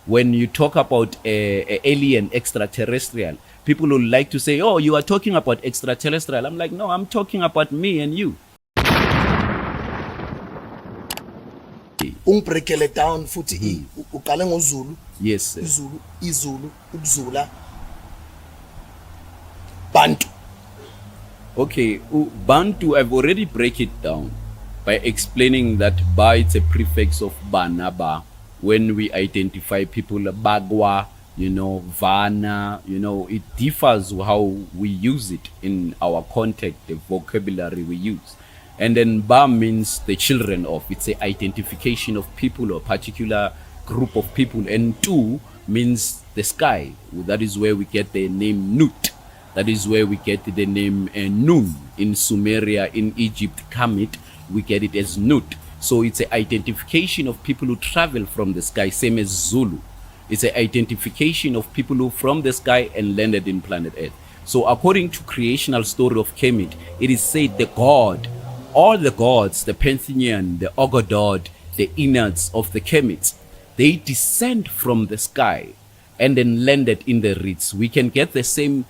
When you talk about alien extraterrestrial, people will like to say, oh, you are talking about extraterrestrial. I'm like, no, I'm talking about me and you. Ungibreakele down futhi uqale ngoZulu. Yes, sir. Izulu, ukuzula, Bantu. Okay, Bantu, I've already break it down by explaining that Ba, it's a prefix of Banaba. When we identify people, Bagwa, Vana, it differs how we use it in our context, the vocabulary we use. And then Ba means the children of. It's an identification of people or particular group of people. And Tu means the sky. That is where we get the name Nut. That is where we get the name Nun. In Sumeria, in Egypt, Kemet, we get it as Nut. So it's an identification of people who travel from the sky, same as Zulu. It's an identification of people who from the sky and landed in planet Earth. So according to creational story of Kemet, it is said the god, all the gods, the Pantheon, the Ogodod, the innards of the Kemets, they descend from the sky and then landed in the reeds. We can get the same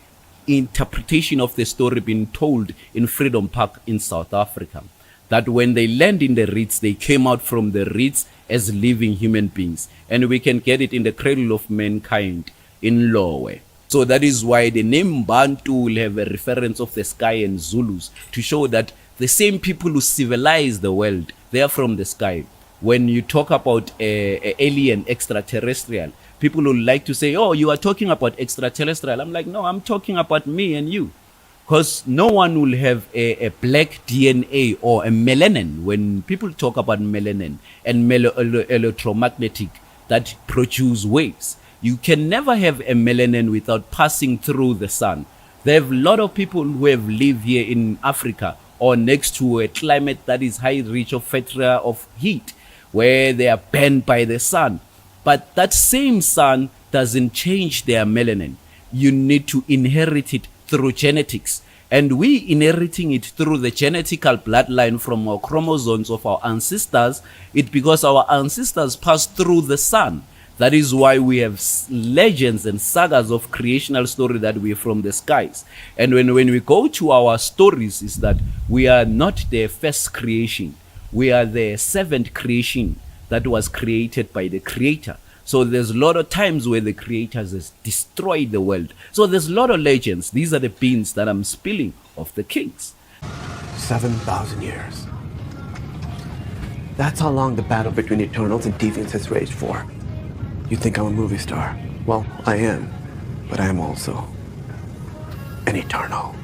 interpretation of the story being told in Freedom Park in South Africa. That when they land in the reeds, they came out from the reeds as living human beings. And we can get it in the cradle of mankind in Lowe. So that is why the name Bantu will have a reference of the sky and Zulus to show that the same people who civilize the world, they are from the sky. When you talk about alien extraterrestrial, people will like to say, oh, you are talking about extraterrestrial. I'm like, no, I'm talking about me and you. Because no one will have a black DNA or a melanin. When people talk about melanin and electromagnetic that produce waves, you can never have a melanin without passing through the sun. There are a lot of people who have lived here in Africa or next to a climate that is high rich of factor of heat, where they are burned by the sun. But that same sun doesn't change their melanin. You need to inherit it through genetics, and we inheriting it through the genetical bloodline from our chromosomes of our ancestors. It because our ancestors passed through the sun. That is why we have legends and sagas of creational story that we are from the skies. And when we go to our stories, is that we are not the first creation, we are the seventh creation that was created by the Creator. So there's a lot of times where the Creator has destroyed the world. So there's a lot of legends. These are the beans that I'm spilling of the kings. 7,000 years. That's how long the battle between Eternals and Deviants has raged for. You think I'm a movie star? Well, I am. But I am also an Eternal.